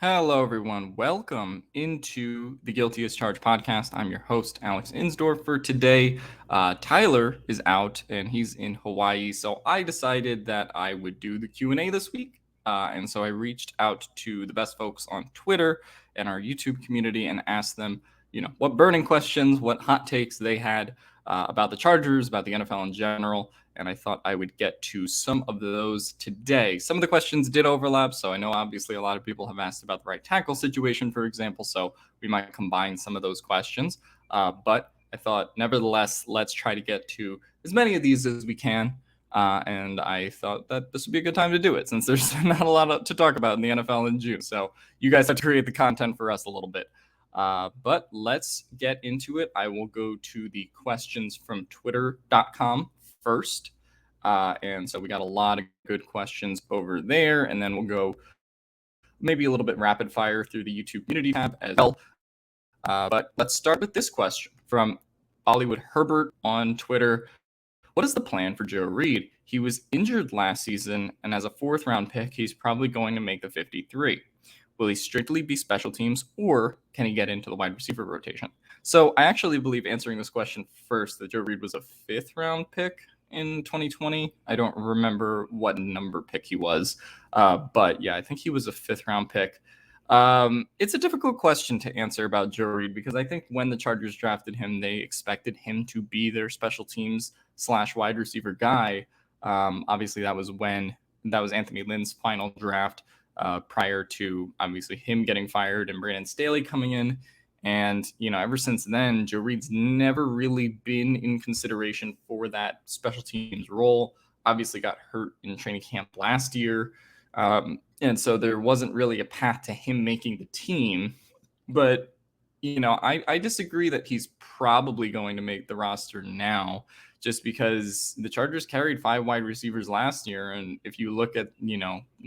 Hello, everyone. Welcome into the Guilty as Charged podcast. I'm your host, Alex Insdorf. For today, Tyler is out and he's in Hawaii, so I decided that I would do the Q&A this week. And so I reached out to the best folks on Twitter and our YouTube community and asked them, what burning questions, what hot takes they had about the Chargers, about the NFL in general. And I thought I would get to some of those today. Some of the questions did overlap, so I know obviously a lot of people have asked about the right tackle situation, for example, so we might combine some of those questions. But I thought, nevertheless, let's try to get to as many of these as we can. And I thought that this would be a good time to do it since there's not a lot to talk about in the NFL in June. So you guys have to create the content for us a little bit. But let's get into it. I will go to the questions from twitter.com first. And so we got a lot of good questions over there. And then we'll go maybe a little bit rapid fire through the YouTube community tab as well. But let's start with this question from Bollywood Herbert on Twitter. What is the plan for Joe Reed? He was injured last season, and as a fourth round pick, he's probably going to make the 53. Will he strictly be special teams, or can he get into the wide receiver rotation? So I actually believe, answering this question first, that Joe Reed was a fifth round pick in 2020. I don't remember what number pick he was, but yeah, I think he was a fifth round pick. It's a difficult question to answer about Joe Reed because I think when the Chargers drafted him, they expected him to be their special teams / wide receiver guy. Obviously, that was Anthony Lynn's final draft, prior to obviously him getting fired and Brandon Staley coming in. And, ever since then, Joe Reed's never really been in consideration for that special teams role. Obviously got hurt in training camp last year. And so there wasn't really a path to him making the team. But, I disagree that he's probably going to make the roster now, just because the Chargers carried 5 wide receivers last year. And if you look at,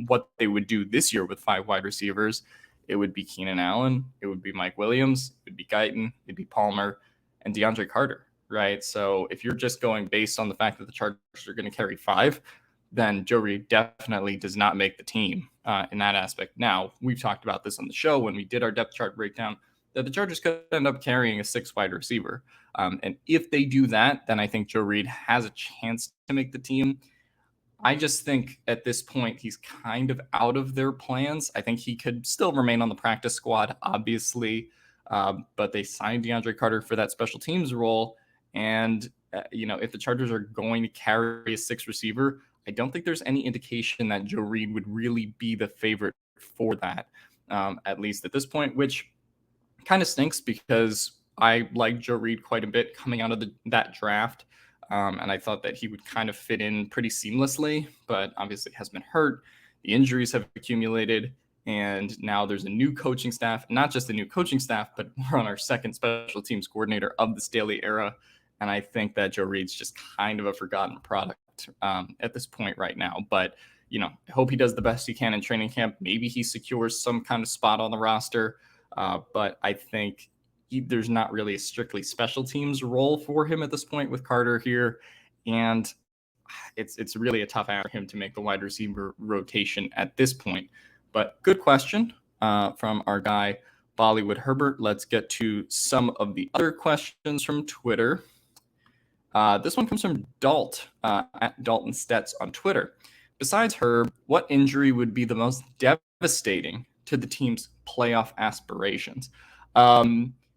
what they would do this year with 5 wide receivers, it would be Keenan Allen, it would be Mike Williams, it would be Guyton, it'd be Palmer, and DeAndre Carter, right? So if you're just going based on the fact that the Chargers are going to carry 5, then Joe Reed definitely does not make the team in that aspect. Now, we've talked about this on the show when we did our depth chart breakdown, that the Chargers could end up carrying a 6 wide receiver. And if they do that, then I think Joe Reed has a chance to make the team. I just think at this point, he's kind of out of their plans. I think he could still remain on the practice squad, obviously, but they signed DeAndre Carter for that special teams role. And, if the Chargers are going to carry a 6 receiver, I don't think there's any indication that Joe Reed would really be the favorite for that, at least at this point, which kind of stinks because I like Joe Reed quite a bit coming out of that draft. And I thought that he would kind of fit in pretty seamlessly, but obviously has been hurt. The injuries have accumulated, and now there's a new coaching staff, not just a new coaching staff, but we're on our second special teams coordinator of the Staley era. And I think that Joe Reed's just kind of a forgotten product at this point right now. But, I hope he does the best he can in training camp. Maybe he secures some kind of spot on the roster. But I think there's not really a strictly special teams role for him at this point with Carter here. And it's really a tough ask for him to make the wide receiver rotation at this point. But good question from our guy, Bollywood Herbert. Let's get to some of the other questions from Twitter. This one comes from Dalt, at Dalton Stets on Twitter. Besides Herb, what injury would be the most devastating to the team's playoff aspirations?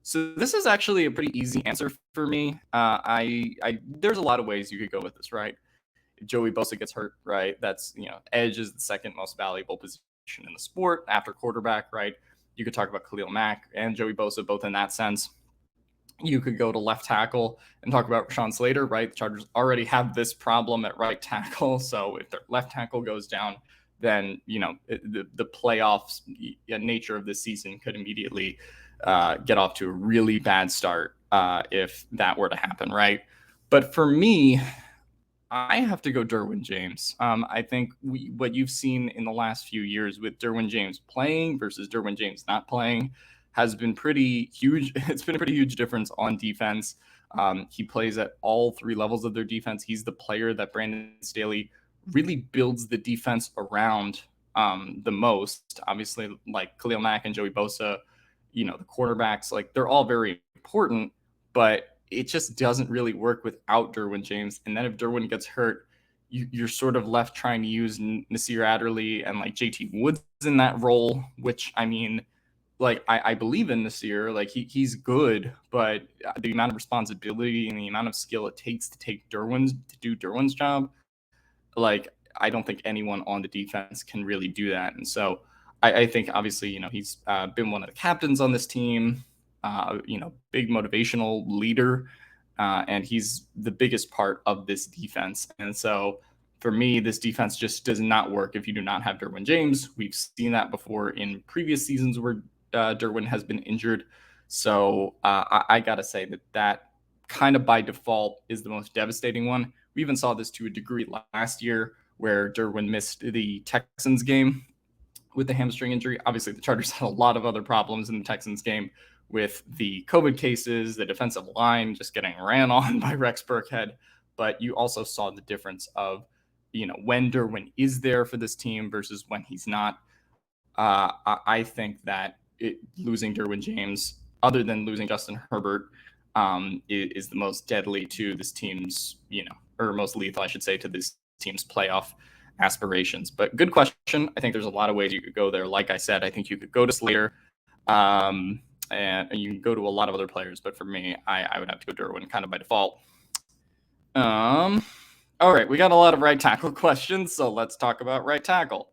So this is actually a pretty easy answer for me. There's a lot of ways you could go with this, right? If Joey Bosa gets hurt, right? That's, edge is the second most valuable position in the sport after quarterback, right? You could talk about Khalil Mack and Joey Bosa, both in that sense. You could go to left tackle and talk about Rashawn Slater, right? The Chargers already have this problem at right tackle. So if their left tackle goes down, then, the playoffs nature of this season could immediately get off to a really bad start if that were to happen, right? But for me, I have to go Derwin James. I think what you've seen in the last few years with Derwin James playing versus Derwin James not playing has been pretty huge. It's been a pretty huge difference on defense. He plays at all 3 levels of their defense. He's the player that Brandon Staley really builds the defense around the most. Obviously, like Khalil Mack and Joey Bosa, the quarterbacks, like they're all very important, but it just doesn't really work without Derwin James. And then if Derwin gets hurt, you're sort of left trying to use Nasir Adderley and like JT Woods in that role, which I mean, like I believe in Nasir, like he's good, but the amount of responsibility and the amount of skill it takes to do Derwin's job, like I don't think anyone on the defense can really do that. And so I think obviously, he's been one of the captains on this team, big motivational leader, and he's the biggest part of this defense. And so for me, this defense just does not work if you do not have Derwin James. We've seen that before in previous seasons where Derwin has been injured. So I got to say that kind of by default is the most devastating one. We even saw this to a degree last year where Derwin missed the Texans game with the hamstring injury. Obviously, the Chargers had a lot of other problems in the Texans game with the COVID cases, the defensive line just getting ran on by Rex Burkhead. But you also saw the difference of, when Derwin is there for this team versus when he's not. I think that losing Derwin James, other than losing Justin Herbert, is the most deadly to this team's, or most lethal, I should say, to this team's playoff aspirations. But good question. I think there's a lot of ways you could go there. Like I said, I think you could go to Slater, and you can go to a lot of other players. But for me, I would have to go Derwin kind of by default. All right, we got a lot of right tackle questions, so let's talk about right tackle.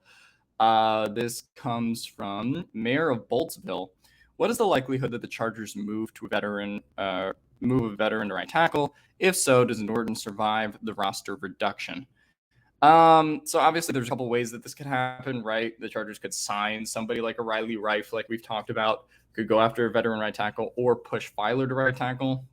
This comes from Mayor of Boltsville. What is the likelihood that the Chargers move a veteran to right tackle? If so, does Norton survive the roster reduction? So obviously there's a couple ways that this could happen, right? The Chargers could sign somebody like a Riley Reif, like we've talked about, could go after a veteran right tackle, or push Filer to right tackle.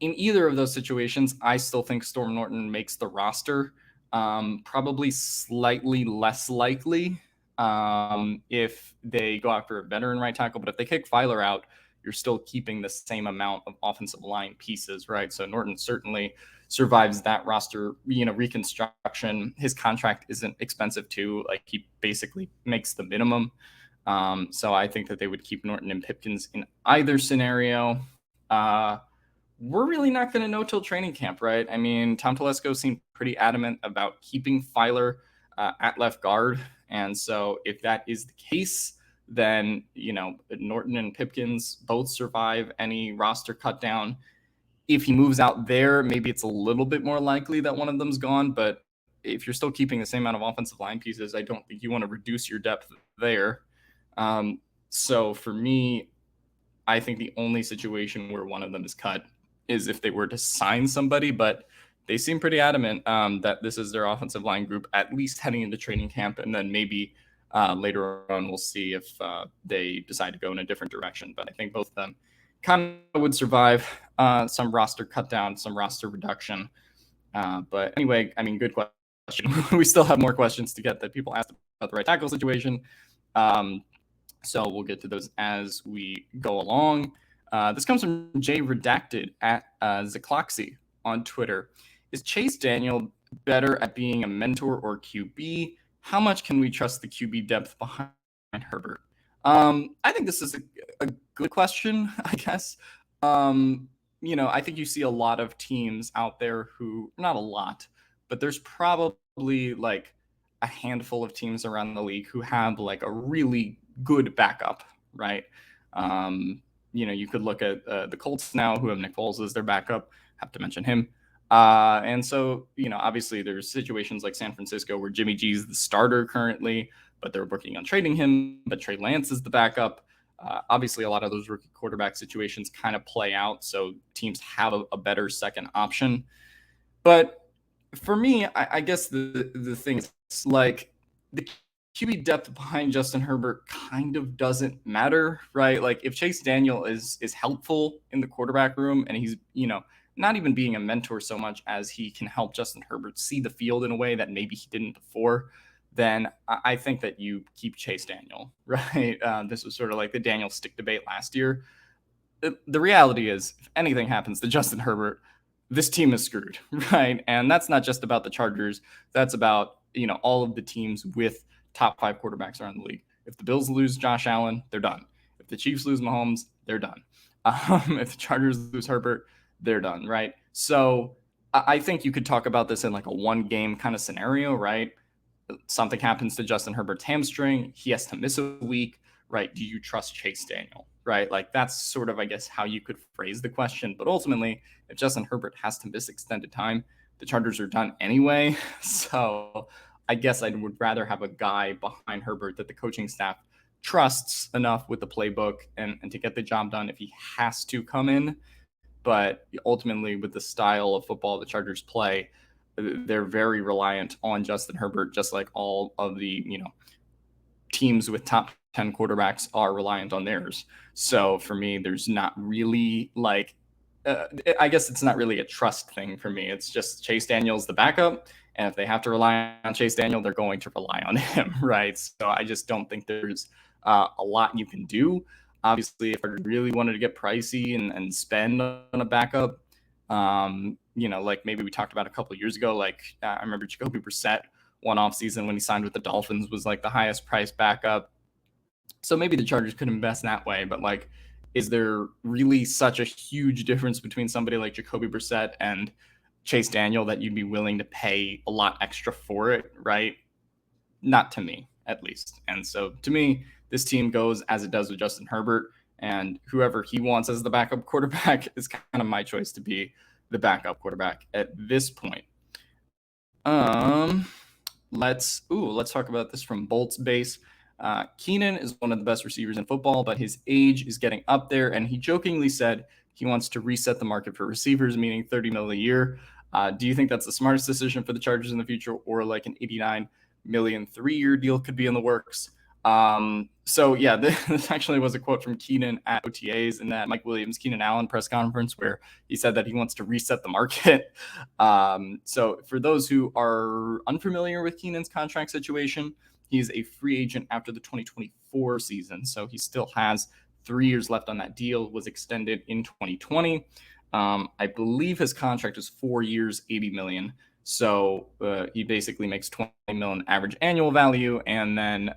In either of those situations, I still think Storm Norton makes the roster. Probably slightly less likely if they go after a veteran right tackle, but if they kick Filer out, you're still keeping the same amount of offensive line pieces, right? So Norton certainly survives that roster, reconstruction. His contract isn't expensive too. Like he basically makes the minimum. So I think that they would keep Norton and Pipkins in either scenario. We're really not going to know till training camp, right? I mean, Tom Telesco seemed pretty adamant about keeping Filer at left guard. And so if that is the case, then, Norton and Pipkins both survive any roster cut down. If he moves out there, maybe it's a little bit more likely that one of them's gone. But if you're still keeping the same amount of offensive line pieces, I don't think you want to reduce your depth there. So for me, I think the only situation where one of them is cut is if they were to sign somebody, but they seem pretty adamant that this is their offensive line group, at least heading into training camp. And then maybe later on, we'll see if they decide to go in a different direction. But I think both of them kind of would survive some roster cut down, some roster reduction. But anyway, I mean, good question. We still have more questions to get that people asked about the right tackle situation. So we'll get to those as we go along. This comes from Jay Redacted at Zacloxy on Twitter. Is Chase Daniel better at being a mentor or QB? How much can we trust the QB depth behind Herbert? I think this is a good question, I guess. I think you see a lot of teams out there who, not a lot, but there's probably like a handful of teams around the league who have like a really good backup, right? You could look at the Colts now, who have Nick Foles as their backup. Have to mention him. And so, obviously there's situations like San Francisco where Jimmy G's the starter currently, but they're working on trading him, but Trey Lance is the backup. Obviously, a lot of those rookie quarterback situations kind of play out, so teams have a better second option. But for me, I guess the thing is, like, the QB depth behind Justin Herbert kind of doesn't matter, right? Like, if Chase Daniel is helpful in the quarterback room and he's, not even being a mentor so much as he can help Justin Herbert see the field in a way that maybe he didn't before, then I think that you keep Chase Daniel, right? This was sort of like the Daniel stick debate last year. The reality is, if anything happens to Justin Herbert, this team is screwed, right? And that's not just about the Chargers. That's about, all of the teams with top 5 quarterbacks around the league. If the Bills lose Josh Allen, they're done. If the Chiefs lose Mahomes, they're done. If the Chargers lose Herbert, they're done, right? So I think you could talk about this in like a one game kind of scenario, right? Something happens to Justin Herbert's hamstring. He has to miss a week, right? Do you trust Chase Daniel, right? Like that's sort of, I guess, how you could phrase the question. But ultimately, if Justin Herbert has to miss extended time, the Chargers are done anyway. So I guess I would rather have a guy behind Herbert that the coaching staff trusts enough with the playbook and to get the job done if he has to come in. But ultimately, with the style of football the Chargers play, they're very reliant on Justin Herbert, just like all of the teams with top 10 quarterbacks are reliant on theirs. So for me, there's not really like I guess it's not really a trust thing for me. It's just Chase Daniel's the backup. And if they have to rely on Chase Daniel, they're going to rely on him, right? So I just don't think there's a lot you can do. Obviously, if I really wanted to get pricey and spend on a backup, like maybe we talked about a couple of years ago, like I remember Jacoby Brissett one offseason when he signed with the Dolphins was like the highest priced backup. So maybe the Chargers could invest that way, but like, is there really such a huge difference between somebody like Jacoby Brissett and Chase Daniel that you'd be willing to pay a lot extra for it, right? Not to me, at least. And so to me, this team goes as it does with Justin Herbert, and whoever he wants as the backup quarterback is kind of my choice to be the backup quarterback at this point. Let's talk about this from Bolt's base. Keenan is one of the best receivers in football, but his age is getting up there, and he jokingly said he wants to reset the market for receivers, meaning $30 million a year. Do you think that's the smartest decision for the Chargers in the future, or like an $89 million 3-year deal could be in the works? So yeah, this actually was a quote from Keenan at OTAs in that Mike Williams, Keenan Allen press conference where he said that he wants to reset the market. So for those who are unfamiliar with Keenan's contract situation, he's a free agent after the 2024 season. So he still has 3 years left on that deal, was extended in 2020. I believe his contract is 4 years, $80 million. So he basically makes $20 million average annual value. And then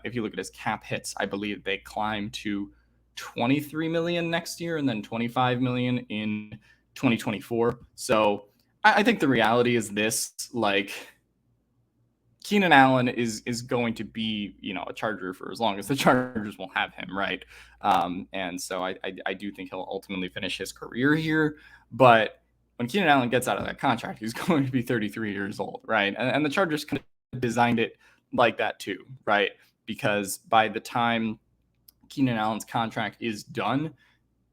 if you look at his cap hits, I believe they climb to $23 million next year and then $25 million in 2024. So I think the reality is this, like, Keenan Allen is going to be, a Charger for as long as the Chargers will have him, right? And so I do think he'll ultimately finish his career here. But when Keenan Allen gets out of that contract, he's going to be 33 years old, right? And the Chargers kind of designed it like that too, right? Because by the time Keenan Allen's contract is done,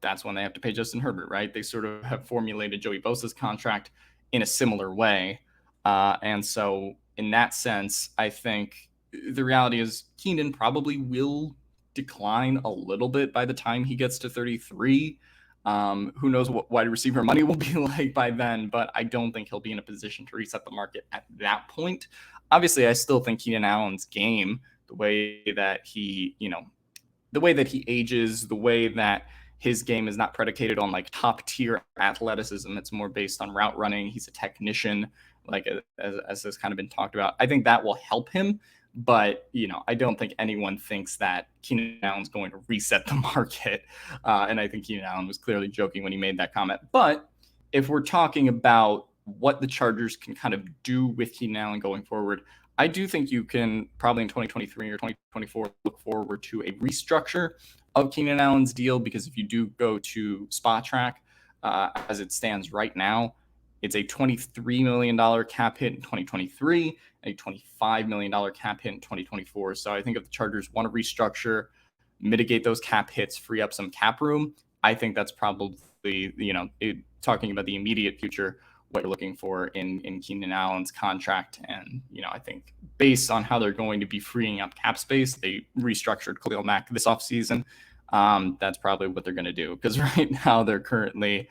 that's when they have to pay Justin Herbert, right? They sort of have formulated Joey Bosa's contract in a similar way. And so in that sense, I think the reality is Keenan probably will decline a little bit by the time he gets to 33. Who knows what wide receiver money will be like by then, but I don't think he'll be in a position to reset the market at that point. Obviously, I still think Keenan Allen's game, the way that he ages, the way that his game is not predicated on like top tier athleticism. It's more based on route running. He's a technician, like as has kind of been talked about. I think that will help him. But, I don't think anyone thinks that Keenan Allen's going to reset the market. And I think Keenan Allen was clearly joking when he made that comment. But if we're talking about what the Chargers can kind of do with Keenan Allen going forward, I do think you can probably in 2023 or 2024 look forward to a restructure of Keenan Allen's deal, because if you do go to Spot Track, as it stands right now, it's a $23 million cap hit in 2023, a $25 million cap hit in 2024. So I think if the Chargers want to restructure, mitigate those cap hits, free up some cap room, I think that's probably, talking about the immediate future, what you're looking for in Keenan Allen's contract. And, I think based on how they're going to be freeing up cap space, they restructured Khalil Mack this offseason. That's probably what they're going to do, because right now they're currently,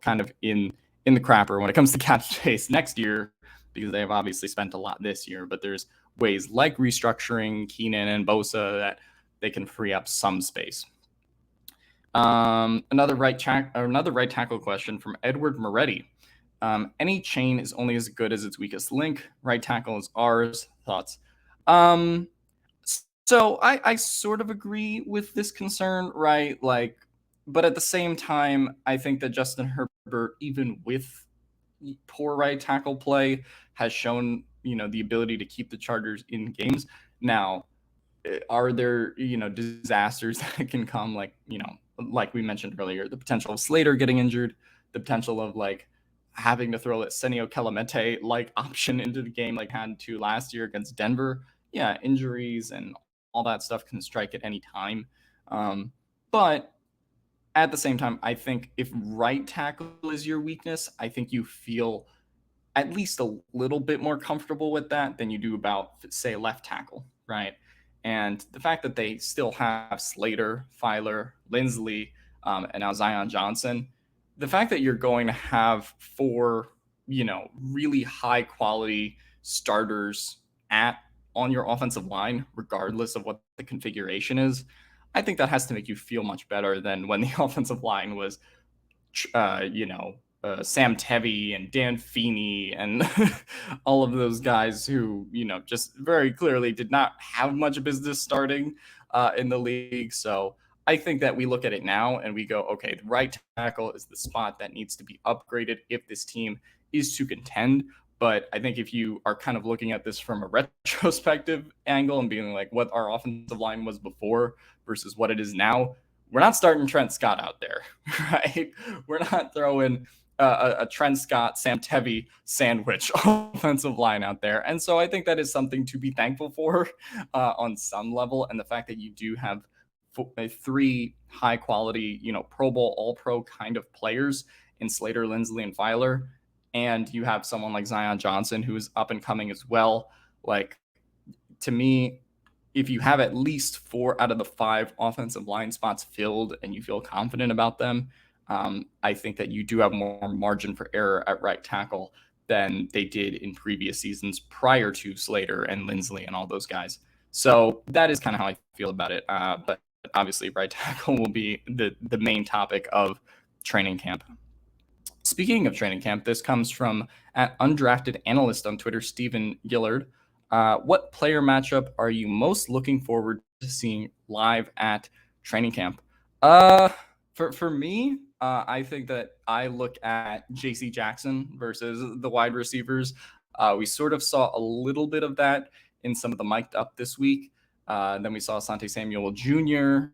kind of in the crapper when it comes to cap space next year, because they have obviously spent a lot this year. But there's ways like restructuring Keenan and Bosa that they can free up some space. Another right tackle question from Edward Moretti. Any chain is only as good as its weakest link. Right tackle is ours. Thoughts? Um, so I sort of agree with this concern, right? Like, but at the same time, I think that Justin Herbert, even with poor right tackle play, has shown the ability to keep the Chargers in games. Now, are there disasters that can come, like we mentioned earlier, the potential of Slater getting injured, the potential of like having to throw a Senio Kelemete like option into the game like had to last year against Denver. Yeah, injuries and all that stuff can strike at any time. But at the same time, I think if right tackle is your weakness, I think you feel at least a little bit more comfortable with that than you do about, say, left tackle, right? And the fact that they still have Slater, Filer, Lindsley, and now Zion Johnson, the fact that you're going to have four, really high quality starters at on your offensive line, regardless of what the configuration is, I think that has to make you feel much better than when the offensive line was Sam Tevy and Dan Feeney and all of those guys who, just very clearly did not have much business starting in the league. So I think that we look at it now and we go, okay, the right tackle is the spot that needs to be upgraded if this team is to contend. But I think if you are kind of looking at this from a retrospective angle and being like what our offensive line was before versus what it is now, we're not starting Trent Scott out there, right? We're not throwing a Trent Scott, Sam Tevy sandwich offensive line out there. And so I think that is something to be thankful for on some level. And the fact that you do have three high quality, Pro Bowl, All Pro kind of players in Slater, Lindsley, and Filer, and you have someone like Zion Johnson who is up and coming as well. Like, to me, if you have at least 4 out of the 5 offensive line spots filled and you feel confident about them, I think that you do have more margin for error at right tackle than they did in previous seasons prior to Slater and Lindsley and all those guys. So that is kind of how I feel about it. But obviously, right tackle will be the main topic of training camp. Speaking of training camp, this comes from at undrafted analyst on Twitter, Stephen Gillard. What player matchup are you most looking forward to seeing live at training camp? For me, I think that I look at J.C. Jackson versus the wide receivers. We sort of saw a little bit of that in some of the mic'd up this week. Then we saw Asante Samuel Jr.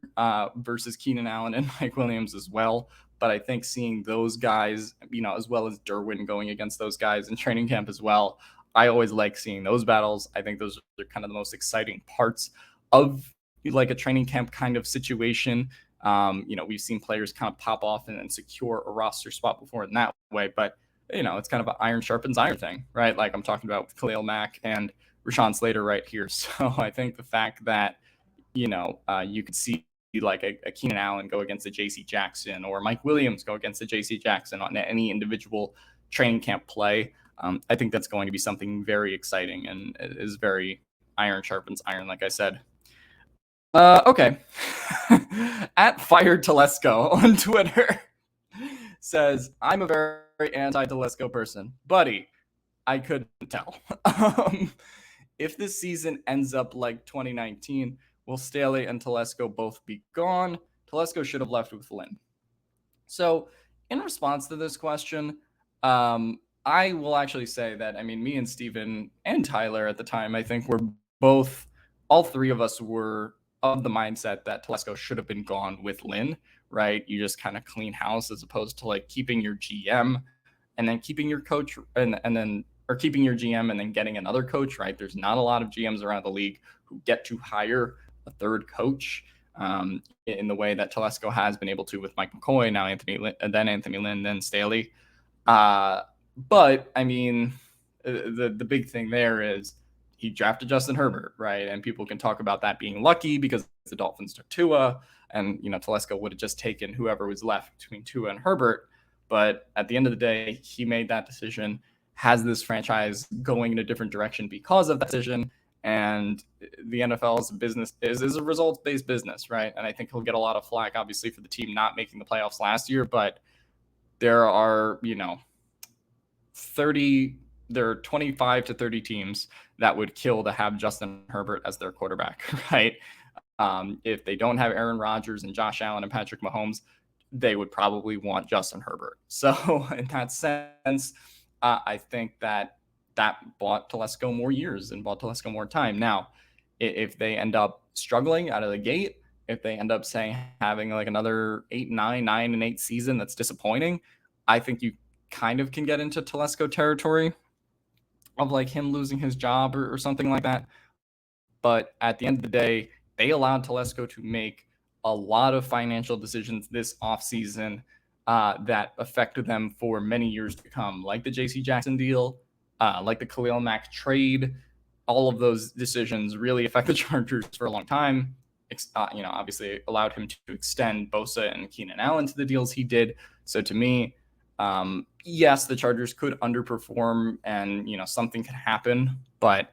Versus Keenan Allen and Mike Williams as well. But I think seeing those guys, as well as Derwin going against those guys in training camp as well, I always like seeing those battles. I think those are kind of the most exciting parts of like a training camp kind of situation. We've seen players kind of pop off and secure a roster spot before in that way, but it's kind of an iron sharpens iron thing, right? Like I'm talking about with Khalil Mack and Rashawn Slater right here. So I think the fact that you could see like a Keenan Allen go against a J.C. Jackson or Mike Williams go against a J.C. Jackson on any individual training camp play, I think that's going to be something very exciting and is very iron sharpens iron, like I said. Okay. At Fired Telesco on Twitter says, I'm a very anti-Telesco person. Buddy, I couldn't tell. If this season ends up like 2019, will Staley and Telesco both be gone? Telesco should have left with Lynn. So, in response to this question, I will actually say that, me and Steven and Tyler at the time, I think all three of us were of the mindset that Telesco should have been gone with Lynn, right? You just kind of clean house as opposed to like keeping your GM and then keeping your coach and then or keeping your GM and then getting another coach, right? There's not a lot of GMs around the league who get to hire a third coach in the way that Telesco has been able to with Mike McCoy, now Anthony Lynn, then Staley. But the big thing there is he drafted Justin Herbert, right? And people can talk about that being lucky because the Dolphins took Tua, and Telesco would have just taken whoever was left between Tua and Herbert. But at the end of the day, he made that decision, has this franchise going in a different direction because of that decision. And the NFL's business is a results-based business, right? And I think he'll get a lot of flack, obviously, for the team not making the playoffs last year. But there are, 30 there are 25 to 30 teams that would kill to have Justin Herbert as their quarterback, right? If they don't have Aaron Rodgers and Josh Allen and Patrick Mahomes, they would probably want Justin Herbert. So in that sense, I think that bought Telesco more years and bought Telesco more time. Now, if they end up struggling out of the gate, if they end up having like another 8-9, 9-8 season that's disappointing, I think you kind of can get into Telesco territory of like him losing his job or something like that. But at the end of the day, they allowed Telesco to make a lot of financial decisions this offseason that affected them for many years to come, like the JC Jackson deal, like the Khalil Mack trade. All of those decisions really affect the Chargers for a long time. Obviously allowed him to extend Bosa and Keenan Allen to the deals he did. So to me, yes, the Chargers could underperform and, something could happen, but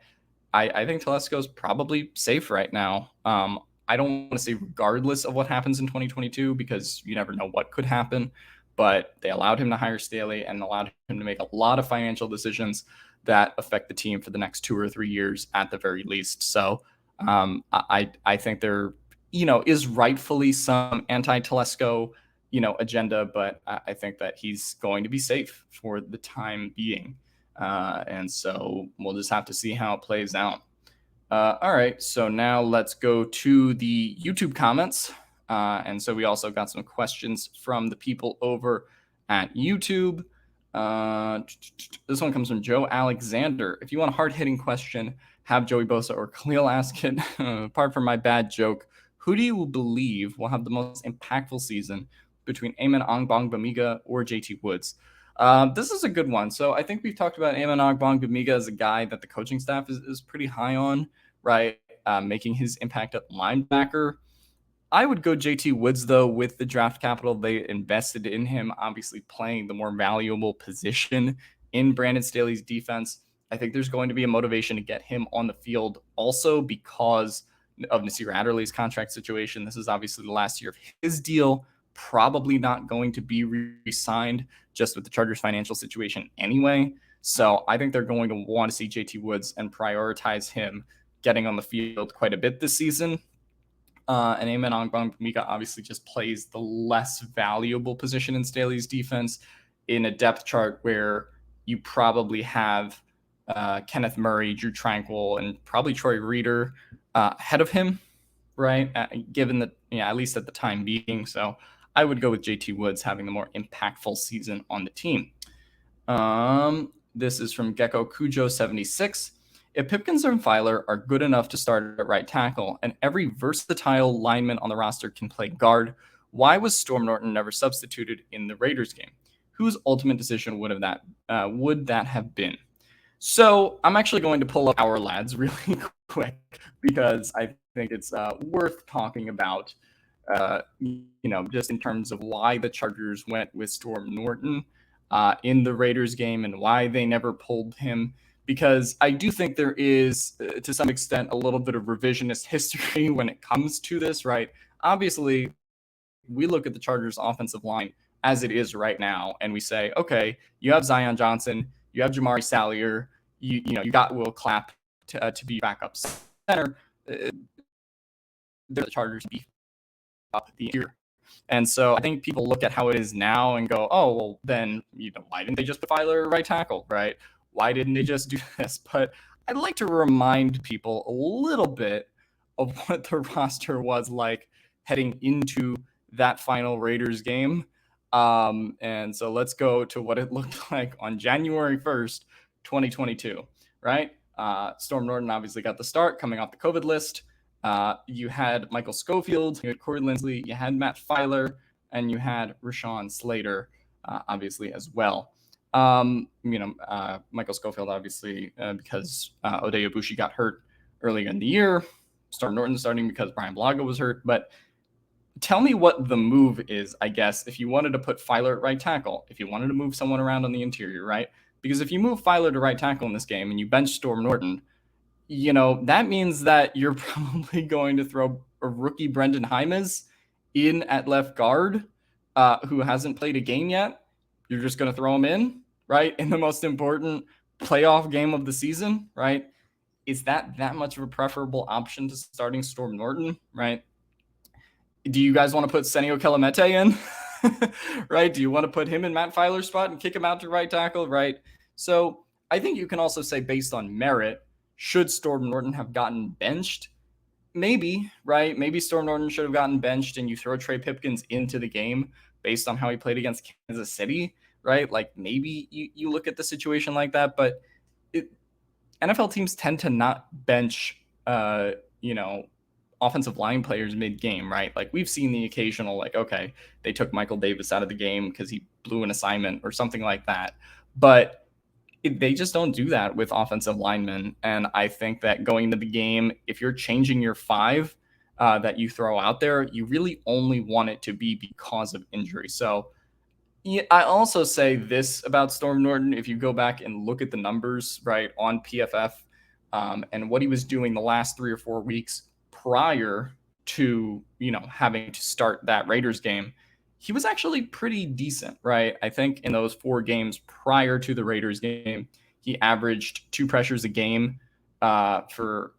I think Telesco's probably safe right now. I don't want to say regardless of what happens in 2022 because you never know what could happen, but they allowed him to hire Staley and allowed him to make a lot of financial decisions that affect the team for the next 2 or 3 years at the very least. So I think there, is rightfully some anti-Telesco, agenda, but I think that he's going to be safe for the time being. And so we'll just have to see how it plays out. All right, so now let's go to the YouTube comments. And so we also got some questions from the people over at YouTube. This one comes from Joe Alexander. If you want a hard-hitting question, have Joey Bosa or Khalil ask it. Apart from my bad joke, who do you believe will have the most impactful season between Amen Ongbong-Bamiga or JT Woods? This is a good one. So I think we've talked about Amen Ongbong-Bamiga as a guy that the coaching staff is pretty high on, right? Making his impact at linebacker. I would go JT Woods, though, with the draft capital they invested in him, obviously playing the more valuable position in Brandon Staley's defense. I think there's going to be a motivation to get him on the field also because of Nasir Adderley's contract situation. This is obviously the last year of his deal, probably not going to be re-signed just with the Chargers' financial situation anyway. So I think they're going to want to see JT Woods and prioritize him getting on the field quite a bit this season. And Amen Ongbong-Bamiga obviously just plays the less valuable position in Staley's defense in a depth chart where you probably have Kenneth Murray, Drew Tranquill, and probably Troy Reeder ahead of him, right? Given that, at least at the time being. So I would go with JT Woods having the more impactful season on the team. This is from Gecko Cujo 76. If Pipkins and Filer are good enough to start at right tackle and every versatile lineman on the roster can play guard, why was Storm Norton never substituted in the Raiders game? Whose ultimate decision would that have been? So I'm actually going to pull up our lads really quick because I think it's worth talking about, just in terms of why the Chargers went with Storm Norton in the Raiders game and why they never pulled him. Because I do think there is, to some extent, a little bit of revisionist history when it comes to this, right? Obviously, we look at the Chargers' offensive line as it is right now, and we say, okay, you have Zion Johnson, you have Jamari Sallier, you got Will Clapp to be backup center. The Chargers beef up the year. And so I think people look at how it is now and go, oh, well, then, why didn't they just put Filer right tackle, right? Why didn't they just do this? But I'd like to remind people a little bit of what the roster was like heading into that final Raiders game. And so let's go to what it looked like on January 1st, 2022, right? Storm Norton obviously got the start coming off the COVID list. You had Michael Schofield, you had Corey Linsley, you had Matt Filer, and you had Rashawn Slater, obviously, as well. Michael Schofield, obviously, because Oday Ibushi got hurt earlier in the year. Storm Norton starting because Brian Blaga was hurt. But tell me what the move is, I guess, if you wanted to put Filer at right tackle, if you wanted to move someone around on the interior, right? Because if you move Filer to right tackle in this game and you bench Storm Norton, that means that you're probably going to throw a rookie Brendan Hymes in at left guard who hasn't played a game yet. You're just going to throw him in, right? In the most important playoff game of the season, right? Is that much of a preferable option to starting Storm Norton, right? Do you guys want to put Senio Kelemete in, right? Do you want to put him in Matt Filer's spot and kick him out to right tackle, right? So I think you can also say based on merit, should Storm Norton have gotten benched? Maybe, right? Maybe Storm Norton should have gotten benched and you throw Trey Pipkins into the game based on how he played against Kansas City, right? Like maybe you look at the situation like that, but NFL teams tend to not bench, offensive line players mid-game, right? Like we've seen the occasional, like, okay, they took Michael Davis out of the game because he blew an assignment or something like that. But they just don't do that with offensive linemen. And I think that going into the game, if you're changing your five that you throw out there, you really only want it to be because of injury. So yeah, I also say this about Storm Norton. If you go back and look at the numbers, right, on PFF and what he was doing the last 3 or 4 weeks prior to, having to start that Raiders game, he was actually pretty decent, right? I think in those 4 games prior to the Raiders game, he averaged 2 pressures a game for,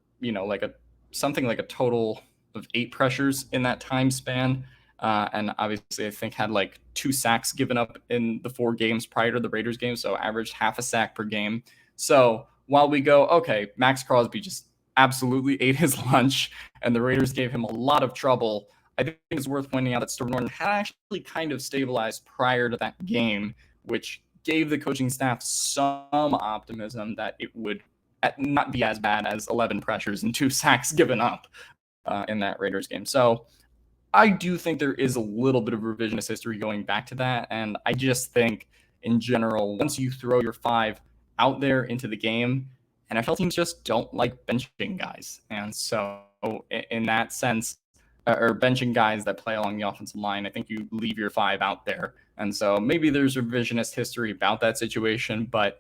something like a total of 8 pressures in that time span. And obviously, I think had like 2 sacks given up in the 4 games prior to the Raiders game, so averaged half a sack per game. So while we go, okay, Max Crosby just absolutely ate his lunch, and the Raiders gave him a lot of trouble, I think it's worth pointing out that Storm Norton had actually kind of stabilized prior to that game, which gave the coaching staff some optimism that it would not be as bad as 11 pressures and 2 sacks given up in that Raiders game. So I do think there is a little bit of revisionist history going back to that. And I just think in general, once you throw your 5 out there into the game, NFL teams just don't like benching guys. And so in that sense, or benching guys that play along the offensive line, I think you leave your 5 out there. And so maybe there's revisionist history about that situation, but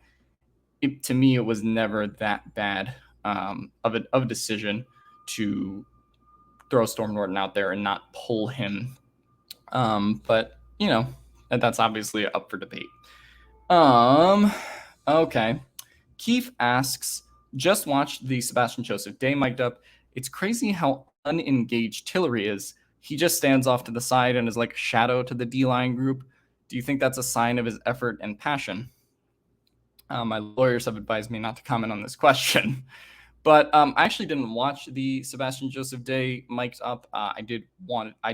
to me, it was never that bad of a decision to throw Storm Norton out there and not pull him. But that's obviously up for debate. Okay. Keith asks, just watched the Sebastian Joseph Day mic'd up. It's crazy how unengaged Tillery is. He just stands off to the side and is like a shadow to the D-line group. Do you think that's a sign of his effort and passion? My lawyers have advised me not to comment on this question. But I actually didn't watch the Sebastian Joseph Day mic'd up. I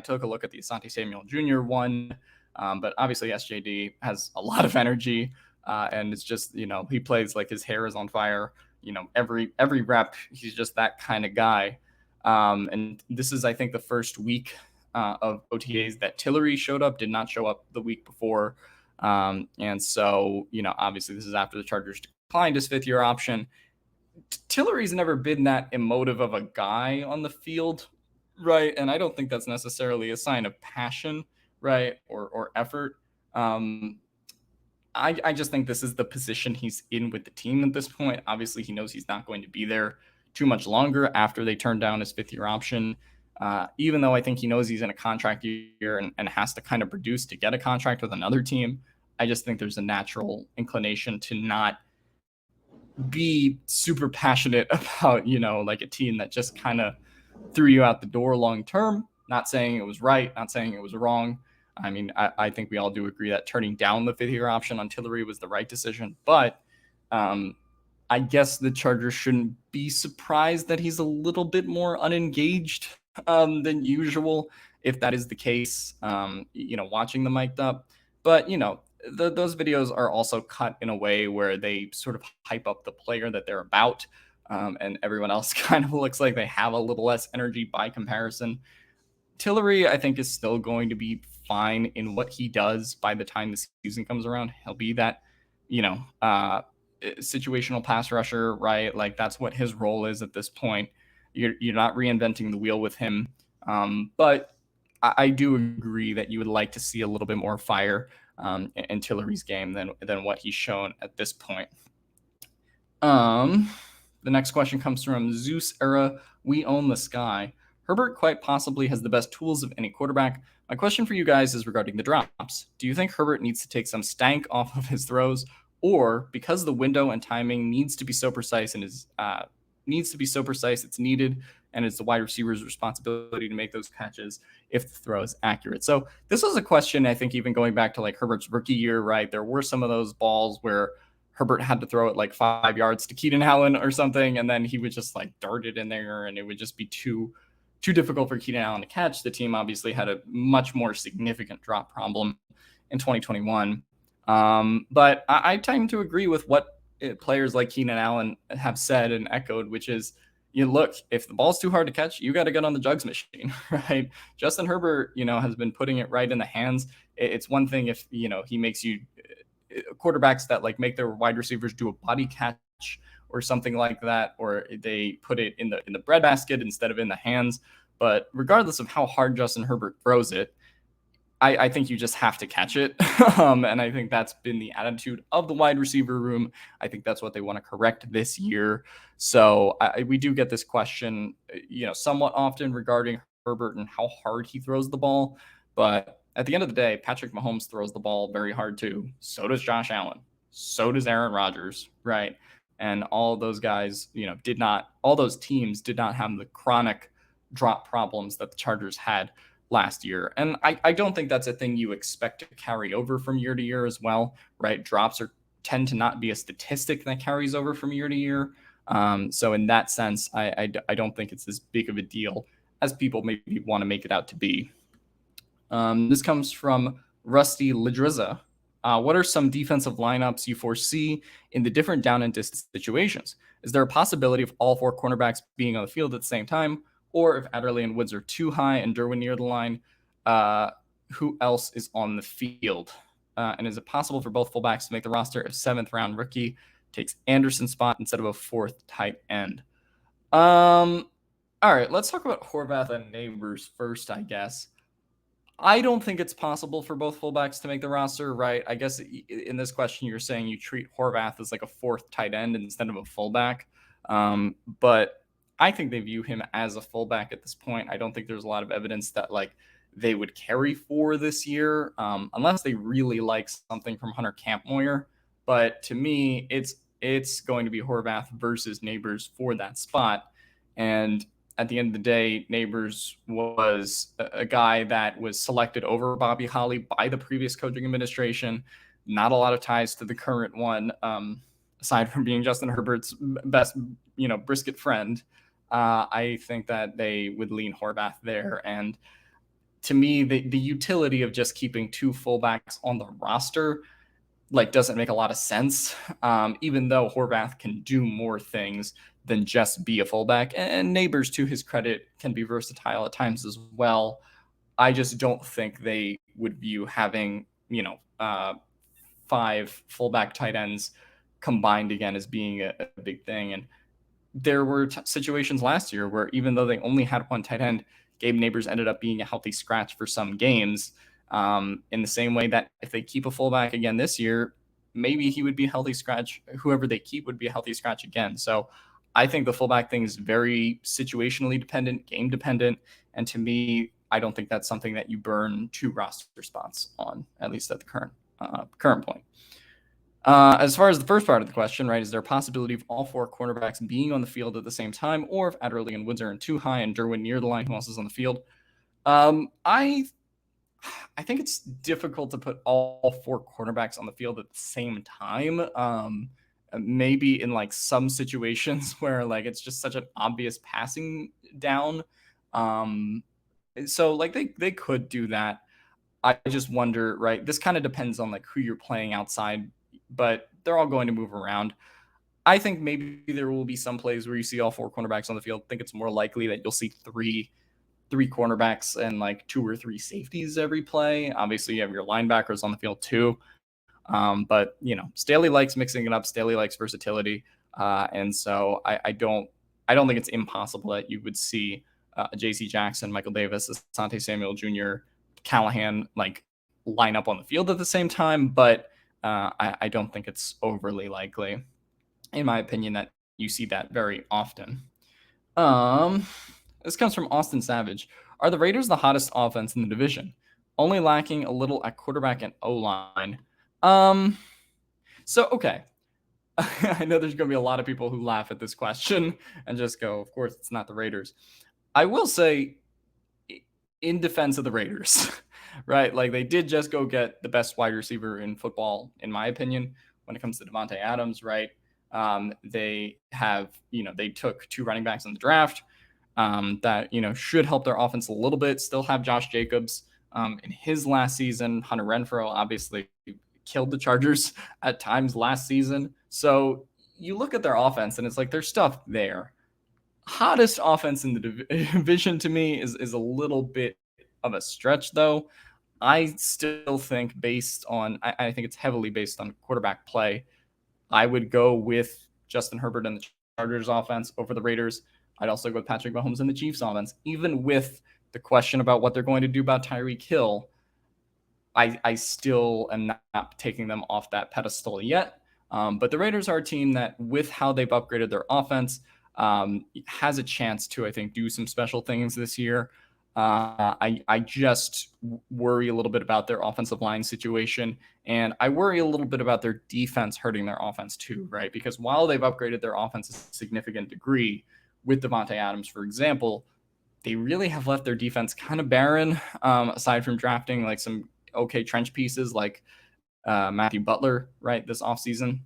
took a look at the Asante Samuel Jr. one, but obviously SJD has a lot of energy, and it's just, he plays like his hair is on fire. Every rep, he's just that kind of guy. And this is, I think, the first week of OTAs that Tillery showed up, did not show up the week before. And so, obviously this is after the Chargers declined his 5th-year option. Tillery's never been that emotive of a guy on the field, right? And I don't think that's necessarily a sign of passion, right, or effort. I just think this is the position he's in with the team at this point. Obviously, he knows he's not going to be there too much longer after they turn down his 5th-year option, even though I think he knows he's in a contract year and has to kind of produce to get a contract with another team. I just think there's a natural inclination to not be super passionate about, like a team that just kind of threw you out the door long term. Not saying it was right, not saying it was wrong. I mean, I think we all do agree that turning down the 5th-year option on Tillery was the right decision. But I guess the Chargers shouldn't be surprised that he's a little bit more unengaged than usual, if that is the case, watching the mic'd up. But, those videos are also cut in a way where they sort of hype up the player that they're about, and everyone else kind of looks like they have a little less energy by comparison. Tillery, I think, is still going to be fine in what he does by the time the season comes around. He'll be that, situational pass rusher, right? Like that's what his role is at this point. You're not reinventing the wheel with him. But I do agree that you would like to see a little bit more fire in Tillery's game than what he's shown at this point. The next question comes from Zeus Era. We own the sky. Herbert quite possibly has the best tools of any quarterback. My question for you guys is regarding the drops. Do you think Herbert needs to take some stank off of his throws, or because the window and timing needs to be so precise and is needs to be so precise it's needed, and it's the wide receiver's responsibility to make those catches if the throw is accurate. So this was a question, I think, even going back to like Herbert's rookie year, right? There were some of those balls where Herbert had to throw it like 5 yards to Keenan Allen or something, and then he would just like dart it in there, and it would just be too difficult for Keenan Allen to catch. The team obviously had a much more significant drop problem in 2021. But I tend to agree with what players like Keenan Allen have said and echoed, which is, you look, if the ball's too hard to catch, you got to get on the jugs machine, right? Justin Herbert, has been putting it right in the hands. It's one thing if, he makes you quarterbacks that like make their wide receivers do a body catch or something like that, or they put it in the breadbasket instead of in the hands. But regardless of how hard Justin Herbert throws it, I think you just have to catch it. And I think that's been the attitude of the wide receiver room. I think that's what they want to correct this year. So we do get this question, somewhat often regarding Herbert and how hard he throws the ball. But at the end of the day, Patrick Mahomes throws the ball very hard too. So does Josh Allen. So does Aaron Rodgers, right? And all those guys, all those teams did not have the chronic drop problems that the Chargers had last year. And I don't think that's a thing you expect to carry over from year to year as well, right? Drops tend to not be a statistic that carries over from year to year. So in that sense, I don't think it's as big of a deal as people maybe want to make it out to be. This comes from Rusty Ladrizza. What are some defensive lineups you foresee in the different down and distance situations? Is there a possibility of all four cornerbacks being on the field at the same time? Or if Adderley and Woods are too high and Derwin near the line, who else is on the field? And is it possible for both fullbacks to make the roster if 7th round rookie takes Anderson's spot instead of a 4th tight end? All right, let's talk about Horvath and Neighbors first, I guess. I don't think it's possible for both fullbacks to make the roster, right? I guess in this question, you're saying you treat Horvath as like a 4th tight end instead of a fullback. But I think they view him as a fullback at this point. I don't think there's a lot of evidence that like they would carry 4 this year, unless they really like something from Hunter Kampmoyer. But to me, it's going to be Horvath versus Neighbors for that spot. And at the end of the day, Neighbors was a guy that was selected over Bobby Holly by the previous coaching administration. Not a lot of ties to the current one, aside from being Justin Herbert's best, brisket friend. I think that they would lean Horvath there. And to me, the utility of just keeping 2 fullbacks on the roster doesn't make a lot of sense, even though Horvath can do more things than just be a fullback. And Neighbors, to his credit, can be versatile at times as well. I just don't think they would view having, 5 fullback tight ends combined again as being a big thing. And there were situations last year where even though they only had 1 tight end, Gabe Neighbors ended up being a healthy scratch for some games. In the same way that if they keep a fullback again this year, maybe he would be a healthy scratch. Whoever they keep would be a healthy scratch again. So I think the fullback thing is very situationally dependent, game dependent. And to me, I don't think that's something that you burn 2 roster spots on, at least at the current point. As far as the first part of the question, right, is there a possibility of all 4 cornerbacks being on the field at the same time, or if Adderley and Woods are in too high and Derwin near the line, who else is on the field? I think it's difficult to put all 4 cornerbacks on the field at the same time. Maybe in like some situations where like it's just such an obvious passing down. So like they could do that. I just wonder, right? This kind of depends on like who you're playing outside, but they're all going to move around. I think maybe there will be some plays where you see all 4 cornerbacks on the field. I think it's more likely that you'll see three cornerbacks and like 2 or 3 safeties every play. Obviously, you have your linebackers on the field too. But Staley likes mixing it up. Staley likes versatility, and so I don't think it's impossible that you would see J.C. Jackson, Michael Davis, Asante Samuel Jr., Callahan like line up on the field at the same time. But I don't think it's overly likely, in my opinion, that you see that very often. This comes from Austin Savage. Are the Raiders the hottest offense in the division? Only lacking a little at quarterback and O-line. So, okay. I know there's going to be a lot of people who laugh at this question and just go, of course, it's not the Raiders. I will say, in defense of the Raiders, right? Like they did just go get the best wide receiver in football, in my opinion, when it comes to Devontae Adams, right? They have, they took 2 running backs in the draft that, should help their offense a little bit. Still have Josh Jacobs in his last season. Hunter Renfrow obviously killed the Chargers at times last season. So you look at their offense and it's like there's stuff there. Hottest offense in the division to me is a little bit of a stretch, though. I still think I think it's heavily based on quarterback play. I would go with Justin Herbert and the Chargers offense over the Raiders. I'd also go with Patrick Mahomes and the Chiefs offense, even with the question about what they're going to do about Tyreek Hill. I still am not taking them off that pedestal yet. But the Raiders are a team that, with how they've upgraded their offense, has a chance to, I think, do some special things this year. I just worry a little bit about their offensive line situation, and I worry a little bit about their defense hurting their offense too, right? Because while they've upgraded their offense a significant degree with Devontae Adams, for example, they really have left their defense kind of barren, aside from drafting like some okay trench pieces like Matthew Butler, right, this offseason.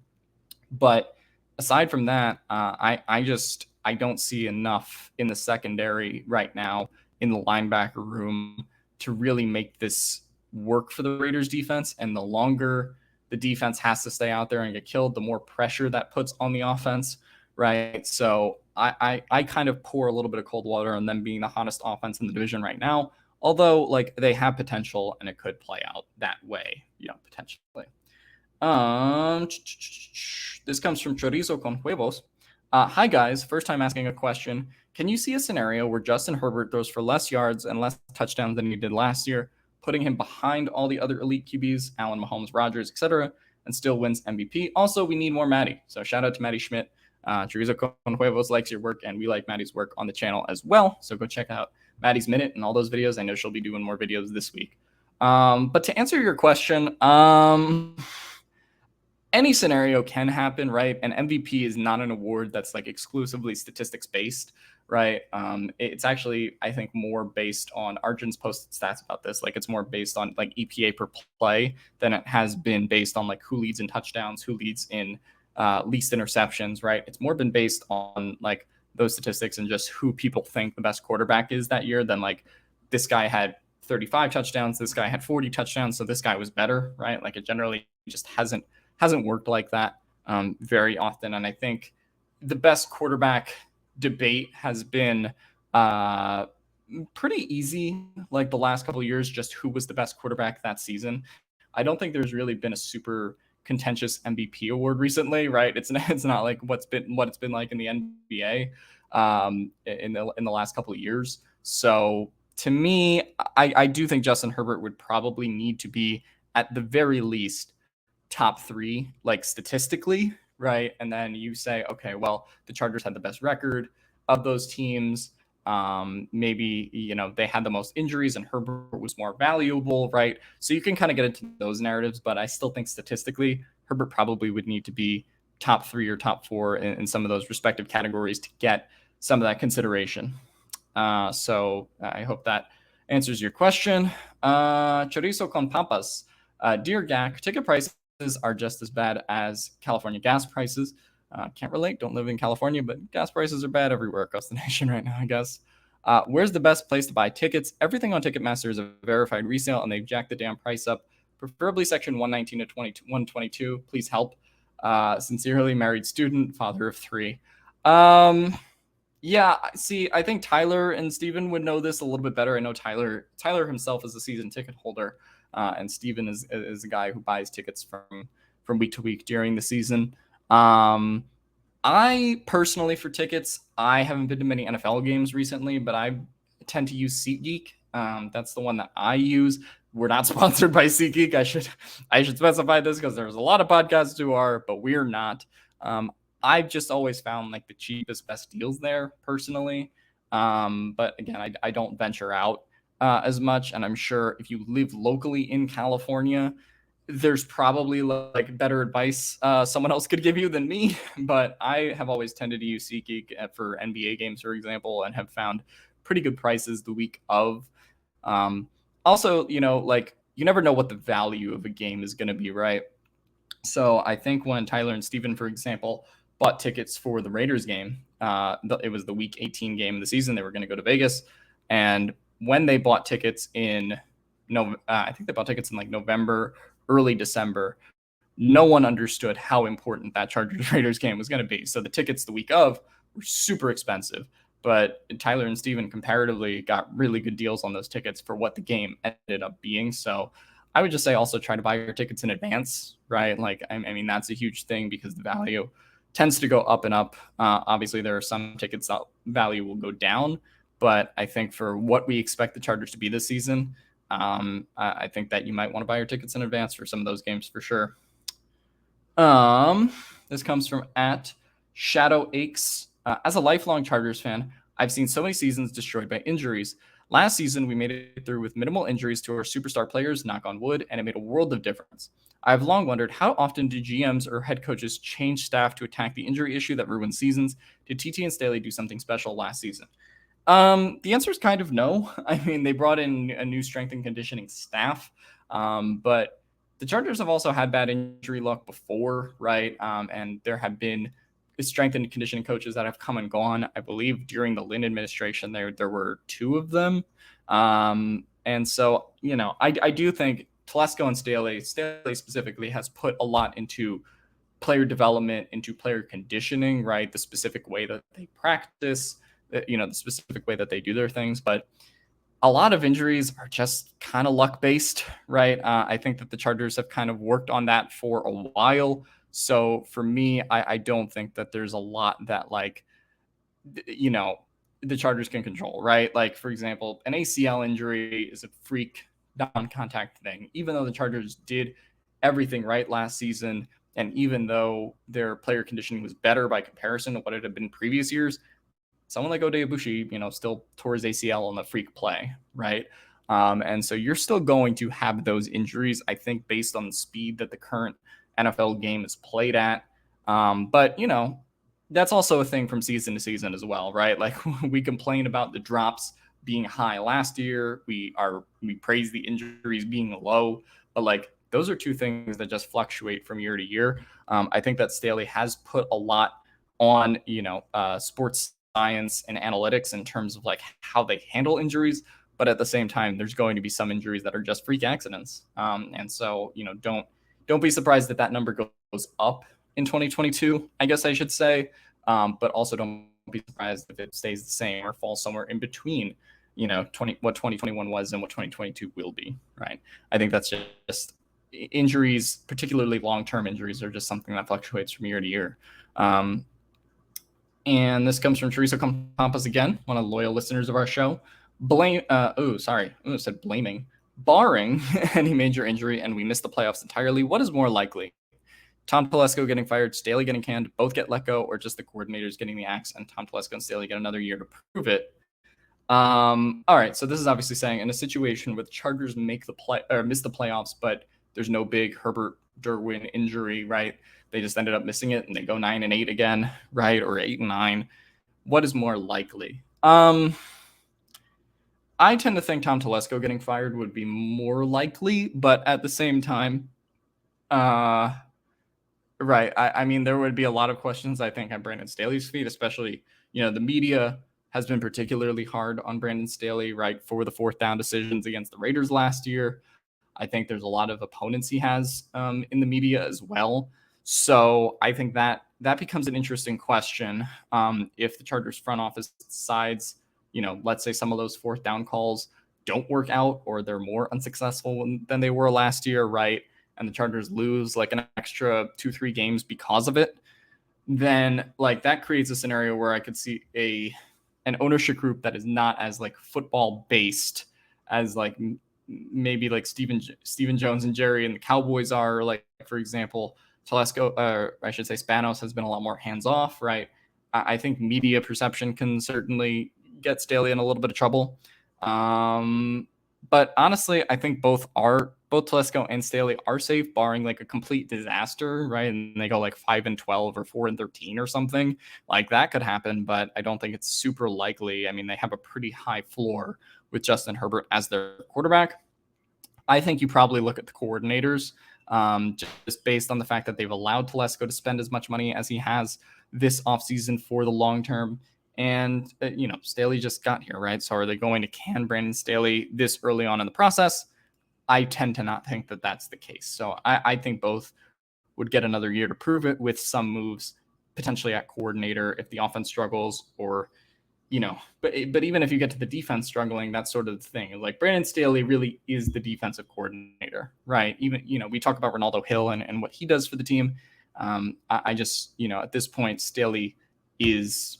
But aside from that, I don't see enough in the secondary right now in the linebacker room to really make this work for the Raiders defense. And the longer the defense has to stay out there and get killed, the more pressure that puts on the offense, right? So I kind of pour a little bit of cold water on them being the hottest offense in the division right now. Although, like, they have potential and it could play out that way, potentially. This comes from Chorizo con Huevos. Hi guys, first time asking a question. Can you see a scenario where Justin Herbert throws for less yards and less touchdowns than he did last year, putting him behind all the other elite QBs, Allen, Mahomes, Rodgers, etc., and still wins MVP? Also, we need more Maddie. So shout out to Maddie Schmidt. Chorizo con Huevos likes your work, and we like Maddie's work on the channel as well. So go check out Maddie's Minute and all those videos. I know she'll be doing more videos this week. But to answer your question, any scenario can happen, right? And MVP is not an award that's like exclusively statistics based, right? It's actually, I think, more based on Arjun's posted stats about this. Like, it's more based on like EPA per play than it has been based on like who leads in touchdowns, who leads in least interceptions, right? It's more been based on like those statistics and just who people think the best quarterback is that year than like this guy had 35 touchdowns, this guy had 40 touchdowns, so this guy was better, right? Like, it generally just hasn't worked like that very often. And I think the best quarterback debate has been pretty easy, like the last couple of years, just who was the best quarterback that season. I don't think there's really been a super contentious MVP award recently, right? It's not like what it's been like in the NBA in the last couple of years. So to me, I do think Justin Herbert would probably need to be, at the very least, top 3, like statistically, right? And then you say, okay, well, the Chargers had the best record of those teams. Maybe, they had the most injuries and Herbert was more valuable, right? So you can kind of get into those narratives, but I still think statistically, Herbert probably would need to be top 3 or top 4 in some of those respective categories to get some of that consideration. So I hope that answers your question. Chorizo con papas. Dear Gak, ticket prices are just as bad as California gas prices. Can't relate, don't live in California, but gas prices are bad everywhere across the nation right now, I guess. Where's the best place to buy tickets? Everything on Ticketmaster is a verified resale, and they've jacked the damn price up, preferably section 119 to 122. Please help. Sincerely, married student, father of 3. Yeah, see, I think Tyler and Steven would know this a little bit better. I know Tyler himself is a season ticket holder, and Steven is a guy who buys tickets from week to week during the season. I personally, for tickets, I haven't been to many NFL games recently, but I tend to use SeatGeek. That's the one that I use. We're not sponsored by SeatGeek. I should specify this because there's a lot of podcasts who are, but we're not. I've just always found like the cheapest, best deals there personally. But again, I don't venture out as much. And I'm sure if you live locally in California, there's probably like better advice someone else could give you than me, but I have always tended to use SeatGeek for NBA games, for example, and have found pretty good prices the week of. Also, like you never know what the value of a game is going to be, right? So I think when Tyler and Steven, for example, bought tickets for the Raiders game, it was the week 18 game of the season. They were going to go to Vegas. And when they bought tickets I think they bought tickets in like November, early December, no one understood how important that Chargers Raiders game was going to be. So the tickets the week of were super expensive. But Tyler and Steven comparatively got really good deals on those tickets for what the game ended up being. So I would just say also try to buy your tickets in advance, right? Like, I mean, that's a huge thing because the value tends to go up and up. Obviously, there are some tickets that value will go down, but I think for what we expect the Chargers to be this season, I think that you might want to buy your tickets in advance for some of those games for sure. This comes from @Shadow Aches. As a lifelong Chargers fan, I've seen so many seasons destroyed by injuries. Last season, we made it through with minimal injuries to our superstar players, knock on wood, and it made a world of difference. I've long wondered, how often do GMs or head coaches change staff to attack the injury issue that ruins seasons? Did TT and Staley do something special last season? The answer is kind of no. I mean, they brought in a new strength and conditioning staff, but the Chargers have also had bad injury luck before, right? And there have been strength and conditioning coaches that have come and gone. I believe during the Lynn administration, there were two of them. And so, I do think Telesco and Staley specifically has put a lot into player development, into player conditioning, right? The specific way that they practice, the specific way that they do their things. But a lot of injuries are just kind of luck based, right? I think that the Chargers have kind of worked on that for a while. So for me, I don't think that there's a lot that the Chargers can control, right? Like, for example, an ACL injury is a freak non-contact thing. Even though the Chargers did everything right last season, and even though their player conditioning was better by comparison to what it had been previous years, someone like Ode Ibushi, still tore his ACL on the freak play, right? And so you're still going to have those injuries, I think, based on the speed that the current NFL game is played at. But, that's also a thing from season to season as well, right? Like, we complain about the drops being high last year. We praise the injuries being low, but like those are two things that just fluctuate from year to year. I think that Staley has put a lot on, sports science and analytics in terms of like how they handle injuries, but at the same time, there's going to be some injuries that are just freak accidents. And so, don't be surprised that that number goes up in 2022, I guess I should say. But also don't be surprised if it stays the same or falls somewhere in between, what 2021 was and what 2022 will be, right? I think that's just injuries, particularly long-term injuries, are just something that fluctuates from year to year. And this comes from Teresa Campos again, one of the loyal listeners of our show. Said blaming. Barring any major injury and we miss the playoffs entirely, what is more likely? Tom Telesco getting fired, Staley getting canned, both get let go, or just the coordinators getting the axe and Tom Telesco and Staley get another year to prove it? All right, so this is obviously saying in a situation where the Chargers miss the playoffs, but there's no big Herbert Derwin injury, right? They just ended up missing it and they go 9-8 again, right? Or 8-9. What is more likely? I tend to think Tom Telesco getting fired would be more likely, but at the same time, right. I mean, there would be a lot of questions, I think, on Brandon Staley's feet, especially, the media has been particularly hard on Brandon Staley, right, for the fourth down decisions against the Raiders last year. I think there's a lot of opponents he has in the media as well. So I think that becomes an interesting question. If the Chargers front office decides, let's say some of those fourth down calls don't work out or they're more unsuccessful than they were last year, right? And the Chargers lose like an extra 2-3 games because of it, then like that creates a scenario where I could see an ownership group that is not as like football based as like maybe like Stephen Jones and Jerry and the Cowboys are. Like, for example, Telesco, or I should say Spanos, has been a lot more hands off, right? I think media perception can certainly get Staley in a little bit of trouble. But honestly, I think both Telesco and Staley are safe, barring like a complete disaster, right? And they go like 5-12 or 4-13 or something. Like that could happen, but I don't think it's super likely. I mean, they have a pretty high floor with Justin Herbert as their quarterback. I think you probably look at the coordinators, just based on the fact that they've allowed Telesco to spend as much money as he has this offseason for the long term. And, Staley just got here, right? So are they going to can Brandon Staley this early on in the process? I tend to not think that that's the case. So I think both would get another year to prove it with some moves potentially at coordinator if the offense struggles, or but even if you get to the defense struggling, that's sort of the thing. Like Brandon Staley really is the defensive coordinator, right? Even we talk about Ronaldo Hill and what he does for the team. I just at this point, Staley is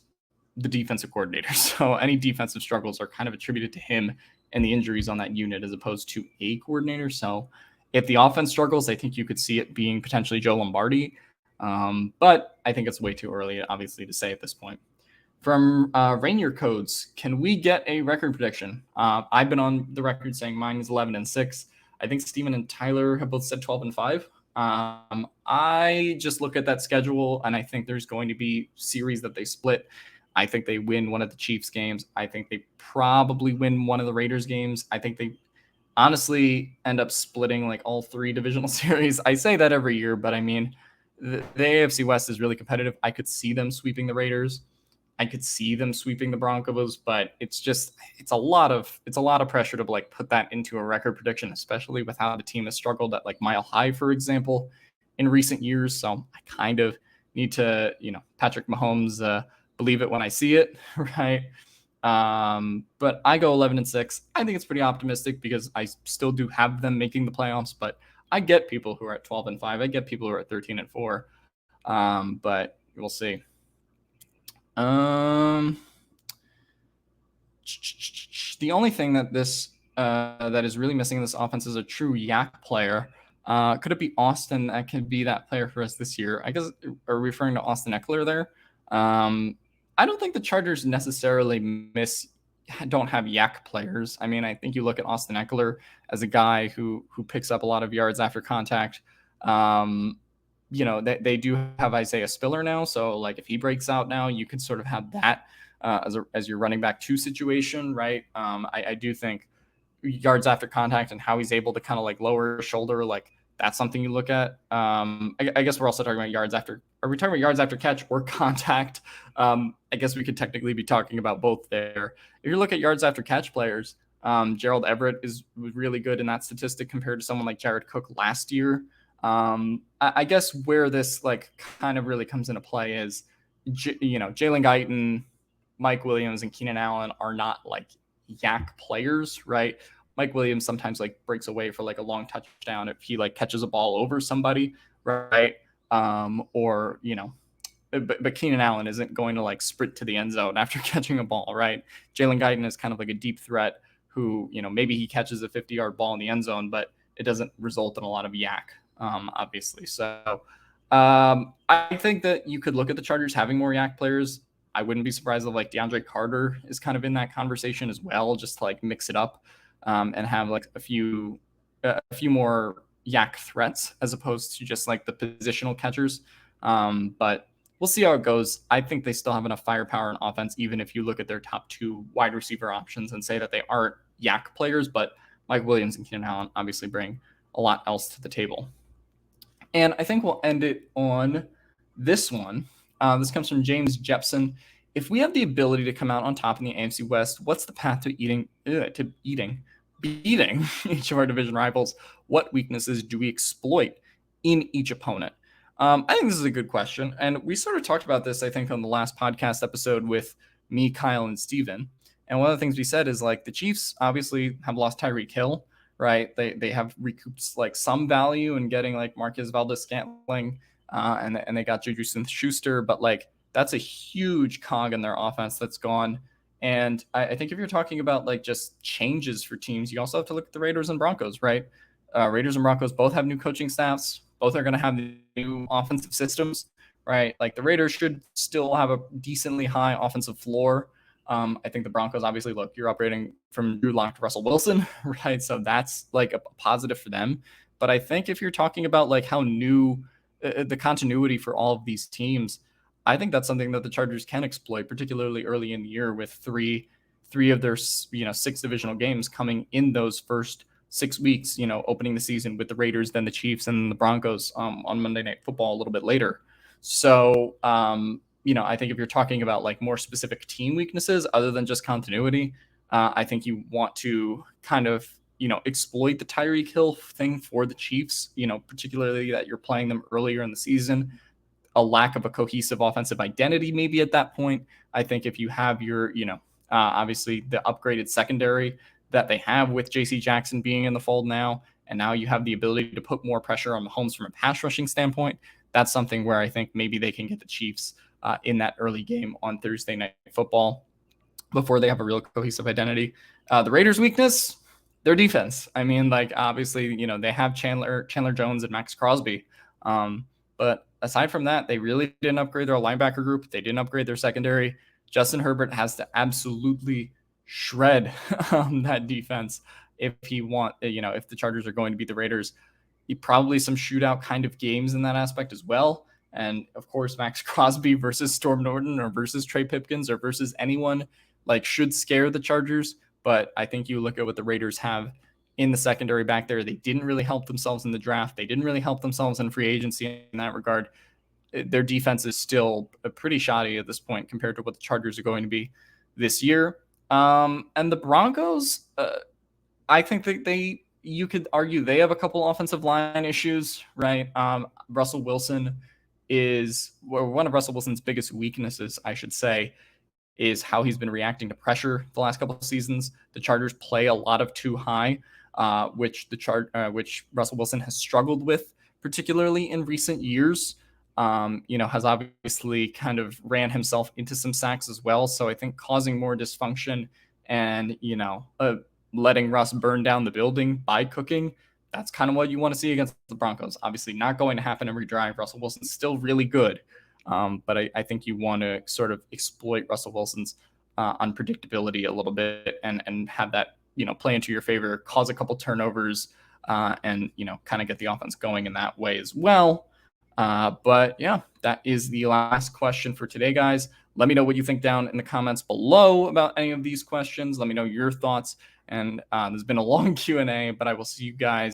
the defensive coordinator, so any defensive struggles are kind of attributed to him and the injuries on that unit as opposed to a coordinator. So if the offense struggles, I think you could see it being potentially Joe Lombardi, but I think it's way too early, obviously, to say at this point. From Rainier Codes, can we get a record prediction? I've been on the record saying mine is 11-6. I think Steven and Tyler have both said 12-5. I just look at that schedule and I think there's going to be series that they split. I think they win one of the Chiefs games. I think they probably win one of the Raiders games. I think they honestly end up splitting like all three divisional series. I say that every year, but I mean, the AFC West is really competitive. I could see them sweeping the Raiders. I could see them sweeping the Broncos, but it's a lot of pressure to like put that into a record prediction, especially with how the team has struggled at like Mile High, for example, in recent years. So I kind of need to, Patrick Mahomes, believe it when I see it, right? But I go 11-6. I think it's pretty optimistic because I still do have them making the playoffs, but I get people who are at 12-5. I get people who are at 13-4. But we'll see. The only thing that that is really missing in this offense is a true yak player. Could it be Austin that could be that player for us this year? I guess are referring to Austin Eckler there. I don't think the Chargers necessarily don't have yak players. I mean, I think you look at Austin Eckler as a guy who picks up a lot of yards after contact. They do have Isaiah Spiller now. So like if he breaks out now, you could sort of have that as your running back 2 situation, right? I do think yards after contact and how he's able to kind of like lower his shoulder, like that's something you look at. I guess we're also talking about yards after. Are we talking about yards after catch or contact? I guess we could technically be talking about both there. If you look at yards after catch players, Gerald Everett was really good in that statistic compared to someone like Jared Cook last year. I guess where this like kind of really comes into play is, Jalen Guyton, Mike Williams, and Keenan Allen are not like yak players, right? Mike Williams sometimes like breaks away for like a long touchdown if he like catches a ball over somebody, right? But Keenan Allen isn't going to like sprint to the end zone after catching a ball, right? Jalen Guyton is kind of like a deep threat who, maybe he catches a 50-yard ball in the end zone, but it doesn't result in a lot of yak. Obviously. So I think that you could look at the Chargers having more yak players. I wouldn't be surprised if like DeAndre Carter is kind of in that conversation as well, just to like mix it up and have like a few more yak threats as opposed to just like the positional catchers. But we'll see how it goes. I think they still have enough firepower in offense, even if you look at their top 2 wide receiver options and say that they aren't yak players, but Mike Williams and Keenan Allen obviously bring a lot else to the table. And I think we'll end it on this one. This comes from James Jepson. If we have the ability to come out on top in the AFC West, what's the path to beating each of our division rivals? What weaknesses do we exploit in each opponent? I think this is a good question. And we sort of talked about this, I think, on the last podcast episode with me, Kyle, and Steven. And one of the things we said is like the Chiefs obviously have lost Tyreek Hill. Right, they have recouped like some value in getting like Marquez Valdes-Scantling, and they got Juju Smith-Schuster, but like that's a huge cog in their offense that's gone. And I think if you're talking about like just changes for teams, you also have to look at the Raiders and Broncos, right? Raiders and Broncos both have new coaching staffs, both are going to have new offensive systems, right? Like the Raiders should still have a decently high offensive floor. I think the Broncos, obviously, look, you're upgrading from Drew Lock to Russell Wilson, right? So that's like a positive for them. But I think if you're talking about like how new the continuity for all of these teams, I think that's something that the Chargers can exploit, particularly early in the year with three of their 6 divisional games coming in those first 6 weeks. Opening the season with the Raiders, then the Chiefs, and the Broncos on Monday Night Football a little bit later. So I think if you're talking about like more specific team weaknesses other than just continuity, I think you want to kind of exploit the Tyreek Hill thing for the Chiefs. Particularly that you're playing them earlier in the season, a lack of a cohesive offensive identity maybe at that point. I think if you have your, obviously the upgraded secondary that they have with J.C. Jackson being in the fold now, and now you have the ability to put more pressure on Mahomes from a pass rushing standpoint, that's something where I think maybe they can get the Chiefs in that early game on Thursday Night Football before they have a real cohesive identity. The Raiders' weakness, their defense. I mean, like obviously, they have Chandler Jones and Max Crosby. But aside from that, they really didn't upgrade their linebacker group. They didn't upgrade their secondary. Justin Herbert has to absolutely shred that defense if if the Chargers are going to beat the Raiders. Probably some shootout kind of games in that aspect as well. And of course, Max Crosby versus Storm Norton or versus Trey Pipkins or versus anyone like should scare the Chargers. But I think you look at what the Raiders have in the secondary back there. They didn't really help themselves in the draft. They didn't really help themselves in free agency in that regard. Their defense is still pretty shoddy at this point compared to what the Chargers are going to be this year. And the Broncos, I think that you could argue they have a couple offensive line issues, right? Russell Wilson is one of Russell Wilson's biggest weaknesses, I should say, is how he's been reacting to pressure the last couple of seasons. The Chargers play a lot of too high, which Russell Wilson has struggled with, particularly in recent years. Has obviously kind of ran himself into some sacks as well. So I think causing more dysfunction and, letting Russ burn down the building by cooking, that's kind of what you want to see against the Broncos. Obviously not going to happen every drive. Russell Wilson's still really good. But I think you want to sort of exploit Russell Wilson's unpredictability a little bit and have that, play into your favor, cause a couple turnovers, and, kind of get the offense going in that way as well. But yeah, that is the last question for today, guys. Let me know what you think down in the comments below about any of these questions. Let me know your thoughts. And there's been a long Q&A, but I will see you guys